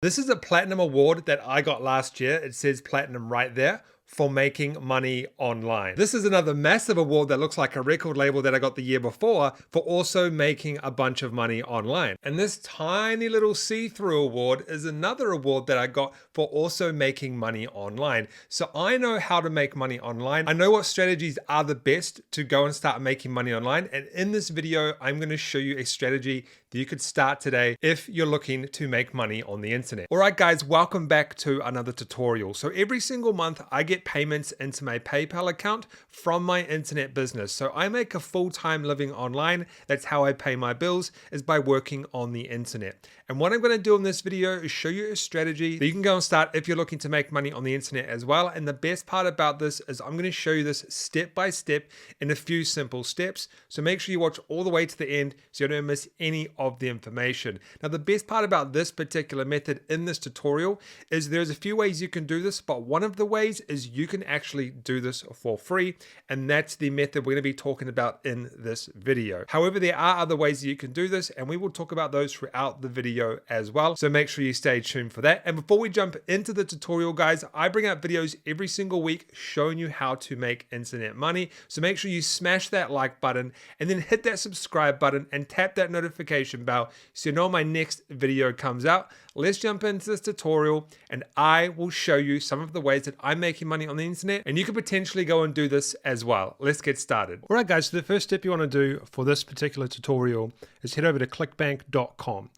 This is a platinum award that I got last year. It says platinum right there for making money online. This is another massive award that looks like a record label that I got the year before for also making a bunch of money online. And this tiny little see-through award is another award that I got for also making money online. So I know how to make money online. I know what strategies are the best to go and start making money online. And in this video, I'm going to show you a strategy that you could start today if you're looking to make money on the internet. All right, guys, welcome back to another tutorial. So every single month I get payments into my PayPal account from my internet business. So I make a full-time living online. That's how I pay my bills, is by working on the internet. And what I'm going to do in this video is show you a strategy that you can go and start if you're looking to make money on the internet as well. And the best part about this is I'm going to show you this step by step in a few simple steps. So make sure you watch all the way to the end so you don't miss any of the information. Now, the best part about this particular method in this tutorial is there's a few ways you can do this, but one of the ways is you can actually do this for free. And that's the method we're going to be talking about in this video. However, there are other ways that you can do this, and we will talk about those throughout the video as well. So make sure you stay tuned for that. And before we jump into the tutorial, guys, I bring out videos every single week showing you how to make internet money. So make sure you smash that like button and then hit that subscribe button and tap that notification bell so you know my next video comes out. Let's jump into this tutorial and I will show you some of the ways that I'm making money on the internet, and you could potentially go and do this as well. Let's get started. All right, guys, so the first step you want to do for this particular tutorial is head over to clickbank.com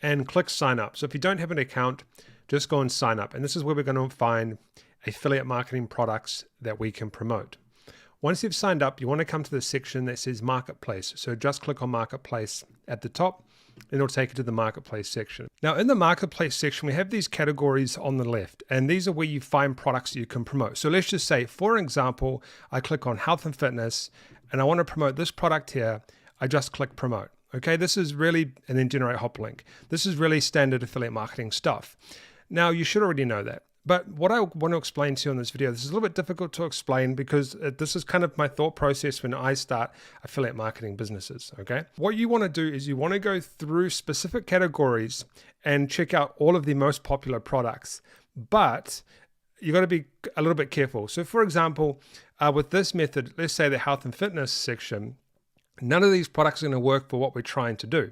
and click sign up. So if you don't have an account, just go and sign up. And this is where we're going to find affiliate marketing products that we can promote. Once you've signed up, you want to come to the section that says Marketplace. So just click on Marketplace at the top, and it'll take you to the Marketplace section. Now, in the Marketplace section, we have these categories on the left, and these are where you find products that you can promote. So let's just say, for example, I click on health and fitness, and I want to promote this product here. I just click promote. Okay, this is really, and then generate hop link. This is really standard affiliate marketing stuff. Now, you should already know that. But what I want to explain to you in this video, this is a little bit difficult to explain because this is kind of my thought process when I start affiliate marketing businesses, okay? What you want to do is you want to go through specific categories and check out all of the most popular products, but you got to be a little bit careful. So for example, with this method, let's say the health and fitness section, none of these products are going to work for what we're trying to do.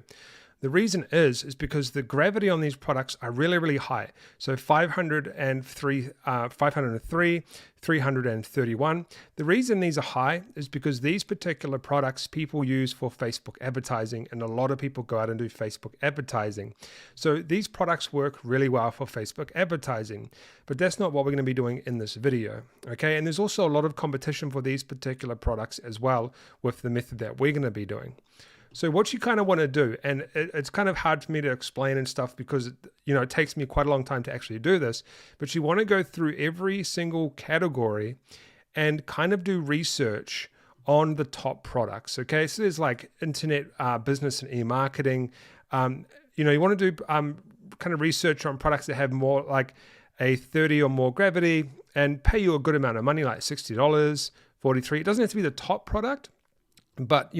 The reason is because the gravity on these products are really, really high. So 503, 331. The reason these are high is because these particular products people use for Facebook advertising, and a lot of people go out and do Facebook advertising. So these products work really well for Facebook advertising, but that's not what we're going to be doing in this video. Okay, and there's also a lot of competition for these particular products as well with the method that we're going to be doing. So what you kind of want to do, and it's kind of hard for me to explain and stuff because it takes me quite a long time to actually do this, but you want to go through every single category and kind of do research on the top products. Okay, so there's like internet business and e-marketing. You want to do kind of research on products that have more like a 30 or more gravity and pay you a good amount of money, like $60, $43. It doesn't have to be the top product, but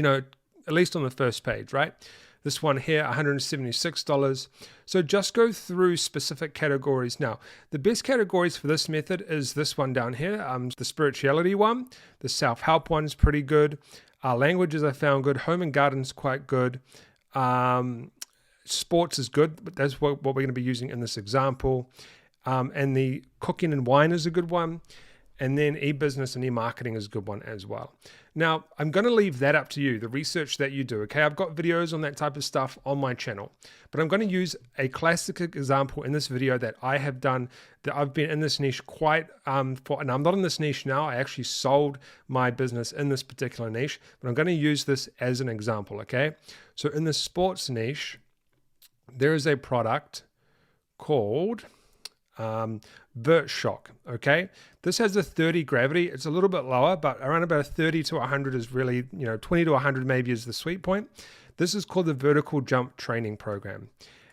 at least on the first page, right? This one here, $176. So just go through specific categories. Now, the best categories for this method is this one down here, the spirituality one. The self-help one's pretty good. Languages I found good. Home and garden's quite good. Sports is good, but that's what we're going to be using in this example. And the cooking and wine is a good one. And then e-business and e-marketing is a good one as well. Now, I'm going to leave that up to you, the research that you do, okay? I've got videos on that type of stuff on my channel, but I'm going to use a classic example in this video that I have done, that I've been in this niche and I'm not in this niche now. I actually sold my business in this particular niche, but I'm going to use this as an example, okay? So in the sports niche, there is a product called Vert Shock. Okay, this has a 30 gravity. It's a little bit lower, but around about a 30 to 100 is really, 20 to 100 maybe is the sweet point. This is called the Vertical Jump Training Program,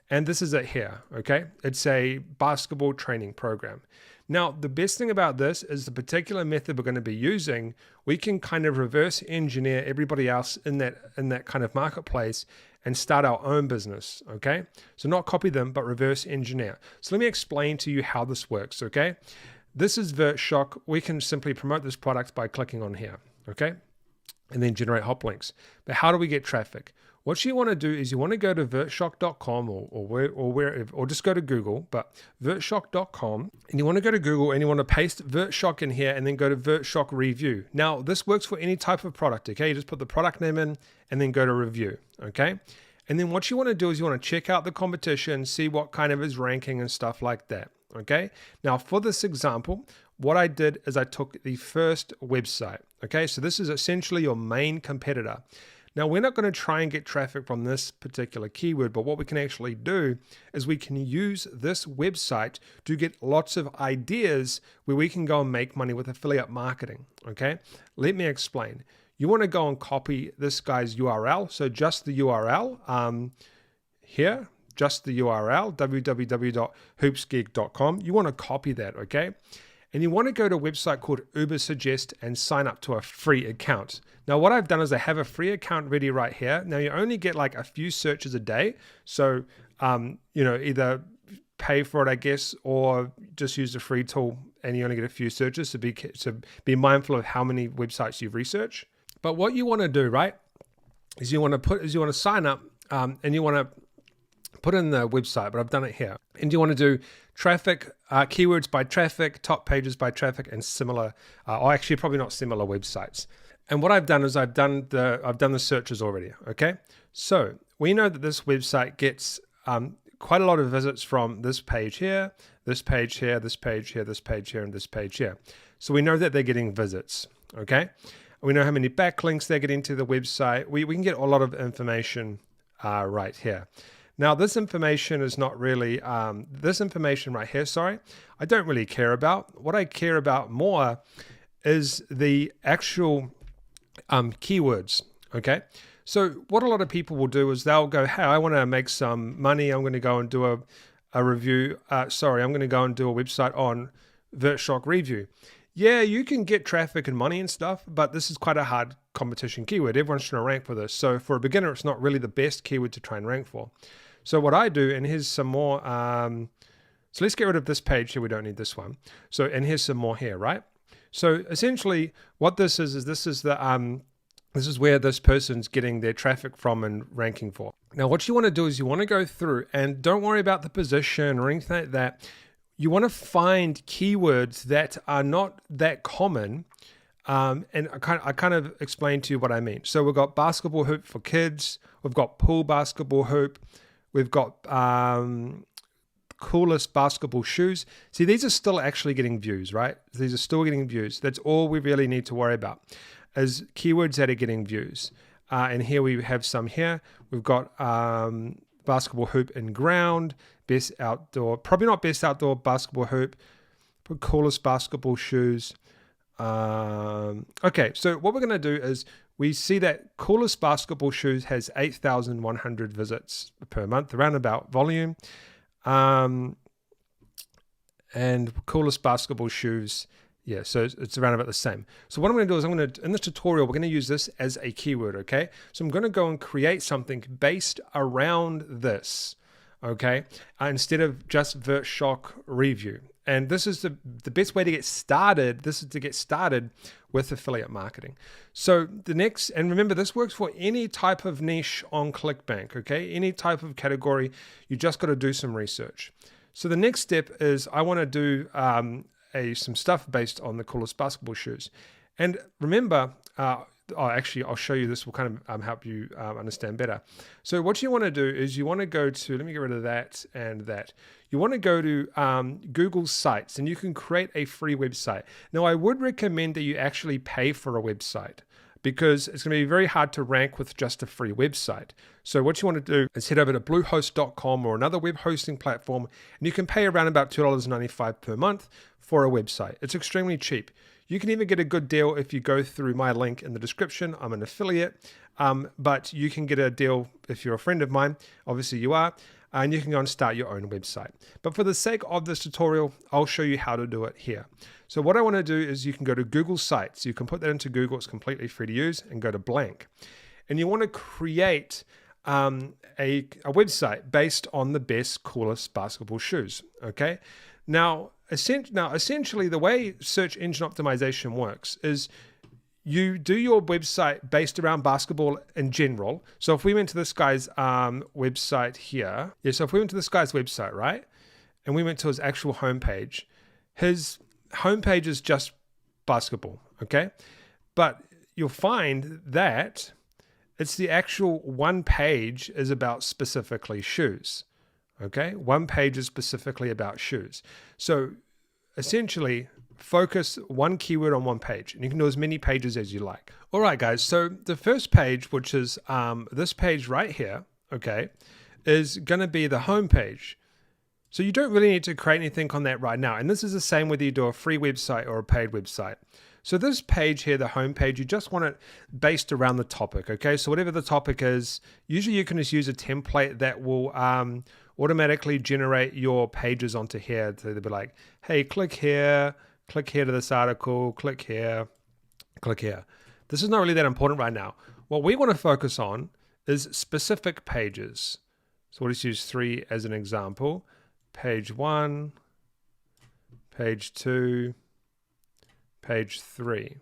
and this is it here. Okay, it's a basketball training program. Now, the best thing about this is the particular method we're going to be using, we can kind of reverse engineer everybody else in that kind of marketplace and start our own business, okay? So not copy them, but reverse engineer. So let me explain to you how this works, okay? This is VertShock. We can simply promote this product by clicking on here, okay? And then generate hop links. But how do we get traffic? What you want to do is you want to go to vertshock.com or just go to Google, but vertshock.com, and you want to go to Google and you want to paste VertShock in here and then go to VertShock review. Now, this works for any type of product, okay? You just put the product name in and then go to review, okay? And then what you want to do is you want to check out the competition, see what kind of is ranking and stuff like that, okay? Now, for this example, what I did is I took the first website, okay? So this is essentially your main competitor. Now, we're not going to try and get traffic from this particular keyword, but what we can actually do is we can use this website to get lots of ideas where we can go and make money with affiliate marketing, okay? Let me explain. You want to go and copy this guy's URL, so just the URL here, just the URL, www.hoopsgeek.com. You want to copy that, okay? And you want to go to a website called Ubersuggest and sign up to a free account. Now, what I've done is I have a free account ready right here. Now, you only get like a few searches a day. So, either pay for it, I guess, or just use the free tool and you only get a few searches. So be mindful of how many websites you've researched. But what you want to do, right, is you want to sign up and you want to put in the website, but I've done it here. And you want to do traffic, keywords by traffic, top pages by traffic, and similar, or actually probably not similar websites. And what I've done is I've done the searches already. Okay, so we know that this website gets quite a lot of visits from this page here, this page here, this page here, this page here, and this page here. So we know that they're getting visits. Okay, we know how many backlinks they're getting to the website. We can get a lot of information right here. Now, this information is not really, this information right here, sorry, I don't really care about. What I care about more is the actual keywords, okay? So what a lot of people will do is they'll go, hey, I want to make some money. I'm going to go and do a review. I'm going to go and do a website on VertShock review. Yeah, you can get traffic and money and stuff, but this is quite a hard competition keyword. Everyone's trying to rank for this. So for a beginner, it's not really the best keyword to try and rank for. So what I do, and here's some more, so let's get rid of this page here, we don't need this one. So, and here's some more here, right? So essentially what this is this is where this person's getting their traffic from and ranking for. Now what you want to do is you want to go through and don't worry about the position or anything like that. You want to find keywords that are not that common. And I kind of explained to you what I mean. So we've got basketball hoop for kids. We've got pool basketball hoop. We've got coolest basketball shoes. See, these are still actually getting views, right? These are still getting views. That's all we really need to worry about is keywords that are getting views. And here we have some here. We've got basketball hoop in ground, best outdoor, probably not best outdoor basketball hoop, but coolest basketball shoes. Okay, so what we're going to do is we see that coolest basketball shoes has 8,100 visits per month, around about volume. And coolest basketball shoes, yeah, so it's around about the same. So what I'm going to do is in this tutorial, we're going to use this as a keyword, okay? So I'm going to go and create something based around this, okay? Instead of just VertShock review. And this is the best way to get started. This is to get started with affiliate marketing. So the next, and remember, this works for any type of niche on Clickbank, okay? Any type of category, you just got to do some research. So the next step is I want to do some stuff based on the coolest basketball shoes. And remember, actually, I'll show you this will kind of help you understand better. So what you want to do is you want to go to, let me get rid of that and that. You want to go to Google Sites and you can create a free website. Now, I would recommend that you actually pay for a website because it's going to be very hard to rank with just a free website. So what you want to do is head over to bluehost.com or another web hosting platform and you can pay around about $2.95 per month for a website. It's extremely cheap. You can even get a good deal if you go through my link in the description. I'm an affiliate, but you can get a deal if you're a friend of mine. Obviously you are, and you can go and start your own website. But for the sake of this tutorial, I'll show you how to do it here. So what I want to do is you can go to Google Sites. You can put that into Google. It's completely free to use and go to blank. And you want to create a website based on the best, coolest basketball shoes. Okay. Now, essentially, the way search engine optimization works is you do your website based around basketball in general. So if we went to this guy's website here, so if we went to this guy's website, right, and we went to his actual homepage, his homepage is just basketball. Okay, but you'll find that it's the actual one page is about specifically shoes. Okay, one page is specifically about shoes. So essentially, focus one keyword on one page, and you can do as many pages as you like. All right, guys. So the first page, which is this page right here, okay, is going to be the home page. So you don't really need to create anything on that right now. And this is the same whether you do a free website or a paid website. So this page here, the home page, you just want it based around the topic, okay? So whatever the topic is, usually you can just use a template that will automatically generate your pages onto here. So they'll be like, hey, click here to this article, click here, click here. This is not really that important right now. What we want to focus on is specific pages. So we'll just use 3 as an example. Page 1, page 2, page 3.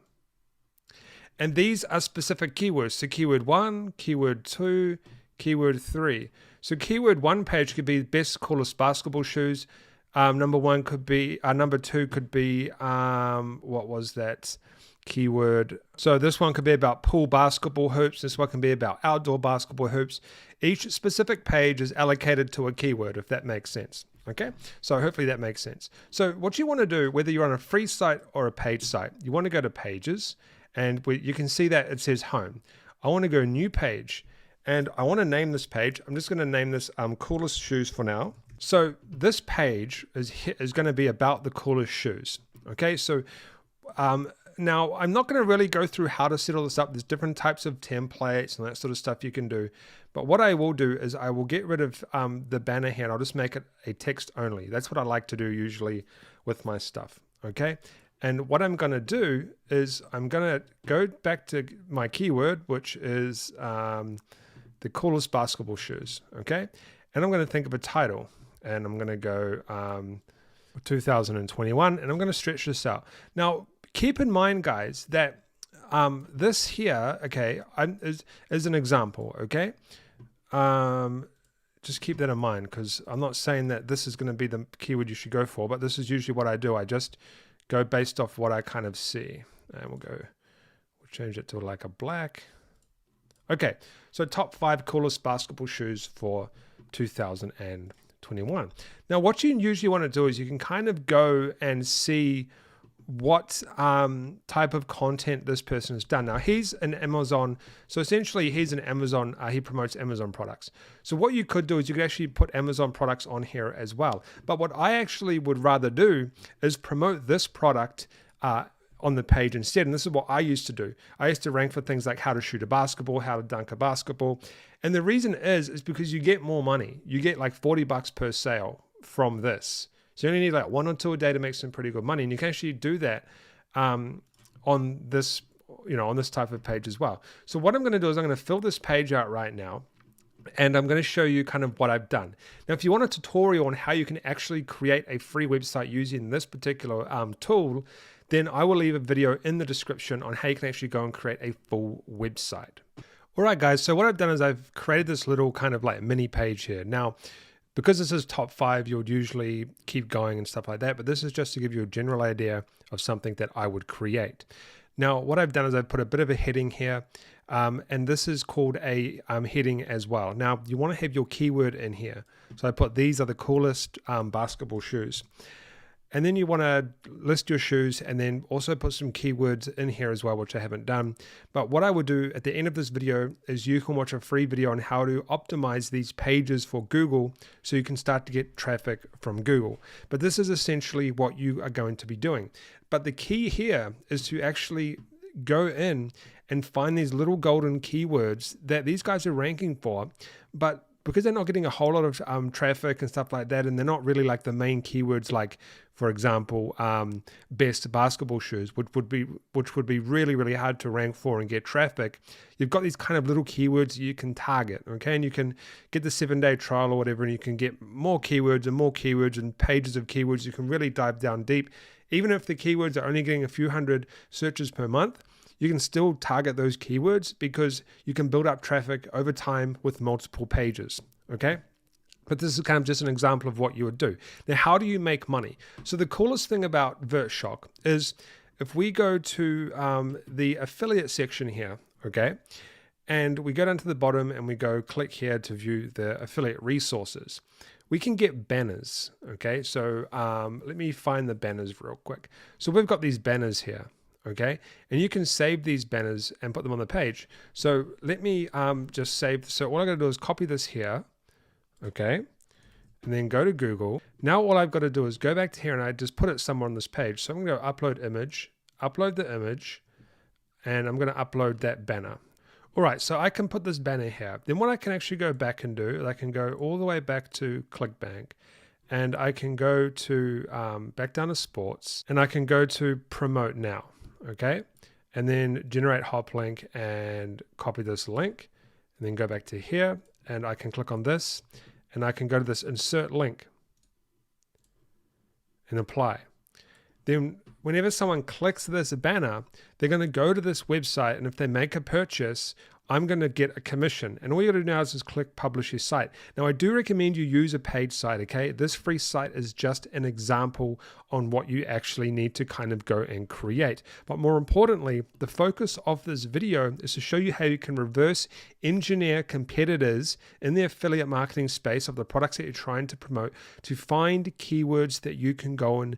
And these are specific keywords. So keyword 1, keyword 2, keyword 3. So keyword 1 page could be best, coolest basketball shoes. Number 1 could be, number 2 could be, what was that keyword? So this one could be about pool basketball hoops. This one can be about outdoor basketball hoops. Each specific page is allocated to a keyword, if that makes sense. Okay, so hopefully that makes sense. So what you want to do, whether you're on a free site or a paid site, you want to go to pages, and you can see that it says home. I want to go new page, and I want to name this page. I'm just going to name this coolest shoes for now. So this page is going to be about the coolest shoes. Okay, so now I'm not going to really go through how to set all this up. There's different types of templates and that sort of stuff you can do. But what I will do is I will get rid of the banner here, and I'll just make it a text only. That's what I like to do usually with my stuff. Okay, and what I'm going to do is I'm going to go back to my keyword, which is the coolest basketball shoes. Okay, and I'm going to think of a title. And I'm going to go 2021, and I'm going to stretch this out. Now, keep in mind, guys, that this here, okay, is an example, okay? Just keep that in mind, because I'm not saying that this is going to be the keyword you should go for, but this is usually what I do. I just go based off what I kind of see. And we'll change it to like a black. Okay, so top 5 coolest basketball shoes for 2021. Now, what you usually want to do is you can kind of go and see what type of content this person has done. Now, he's an Amazon, so essentially he's an Amazon, he promotes Amazon products. So what you could do is you could actually put Amazon products on here as well. But what I actually would rather do is promote this product on the page instead. And this is what I used to do. I used to rank for things like how to shoot a basketball, how to dunk a basketball. And the reason is because you get more money. You get like $40 per sale from this. So you only need like 1 or 2 a day to make some pretty good money. And you can actually do that on this, on this type of page as well. So what I'm going to do is I'm going to fill this page out right now. And I'm going to show you kind of what I've done. Now, if you want a tutorial on how you can actually create a free website using this particular tool, then I will leave a video in the description on how you can actually go and create a full website. All right, guys, so what I've done is I've created this little kind of like mini page here. Now, because this is top 5, you would usually keep going and stuff like that, but this is just to give you a general idea of something that I would create. Now, what I've done is I've put a bit of a heading here, and this is called a heading as well. Now, you want to have your keyword in here. So I put these are the coolest basketball shoes. And then you want to list your shoes and then also put some keywords in here as well, which I haven't done. But what I would do at the end of this video is you can watch a free video on how to optimize these pages for Google so you can start to get traffic from Google. But this is essentially what you are going to be doing. But the key here is to actually go in and find these little golden keywords that these guys are ranking for, but because they're not getting a whole lot of traffic and stuff like that, and they're not really like the main keywords, like for example, best basketball shoes, which would be really, really hard to rank for and get traffic. You've got these kind of little keywords you can target, okay? And you can get the 7-day trial or whatever, and you can get more keywords and pages of keywords. You can really dive down deep. Even if the keywords are only getting a few hundred searches per month, you can still target those keywords because you can build up traffic over time with multiple pages, okay? But this is kind of just an example of what you would do. Now, how do you make money? So the coolest thing about VertShock is if we go to the affiliate section here, okay, and we go down to the bottom and we go click here to view the affiliate resources, we can get banners, okay? So let me find the banners real quick. So we've got these banners here, okay? And you can save these banners and put them on the page. So let me just save. So all I gotta do is copy this here, okay? And then go to Google. Now all I've got to do is go back to here and I just put it somewhere on this page. So I'm gonna go upload image, upload the image, and I'm gonna upload that banner. All right, so I can put this banner here. Then what I can actually go back and do, I can go all the way back to Clickbank, and I can go to back down to sports, and I can go to promote now, okay? And then generate hop link and copy this link, and then go back to here, and I can click on this, and I can go to this insert link and apply. Then whenever someone clicks this banner, they're going to go to this website, and if they make a purchase, I'm going to get a commission. And all you got to do now is just click publish your site. Now, I do recommend you use a paid site, okay? This free site is just an example on what you actually need to kind of go and create. But more importantly, the focus of this video is to show you how you can reverse engineer competitors in the affiliate marketing space of the products that you're trying to promote to find keywords that you can go and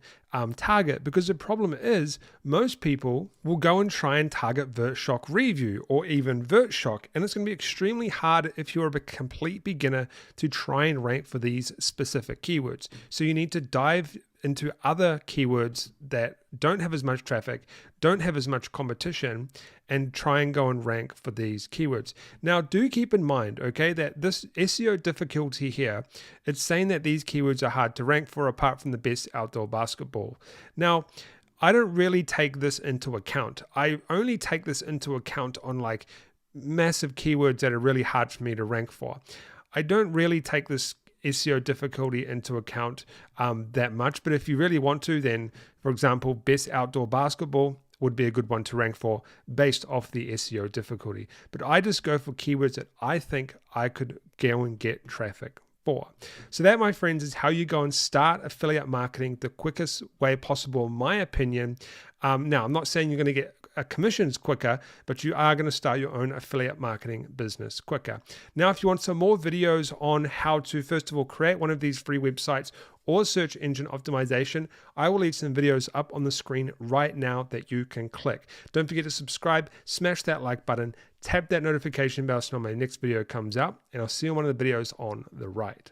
target. Because the problem is most people will go and try and target VertShock Review or even VertShock, and it's going to be extremely hard if you're a complete beginner to try and rank for these specific keywords. So you need to dive into other keywords that don't have as much traffic, don't have as much competition, and try and go and rank for these keywords. Now, do keep in mind, okay, that this SEO difficulty here, it's saying that these keywords are hard to rank for apart from the best outdoor basketball. Now, I don't really take this into account. I only take this into account on like massive keywords that are really hard for me to rank for. I don't really take this SEO difficulty into account that much, but if you really want to, then for example, best outdoor basketball would be a good one to rank for based off the SEO difficulty. But I just go for keywords that I think I could go and get traffic for. So that, my friends, is how you go and start affiliate marketing the quickest way possible, in my opinion. Now, I'm not saying you're going to get commissions quicker, but you are going to start your own affiliate marketing business quicker. Now, if you want some more videos on how to, first of all, create one of these free websites or search engine optimization, I will leave some videos up on the screen right now that you can click. Don't forget to subscribe, smash that like button, tap that notification bell so when my next video comes out, and I'll see you in one of the videos on the right.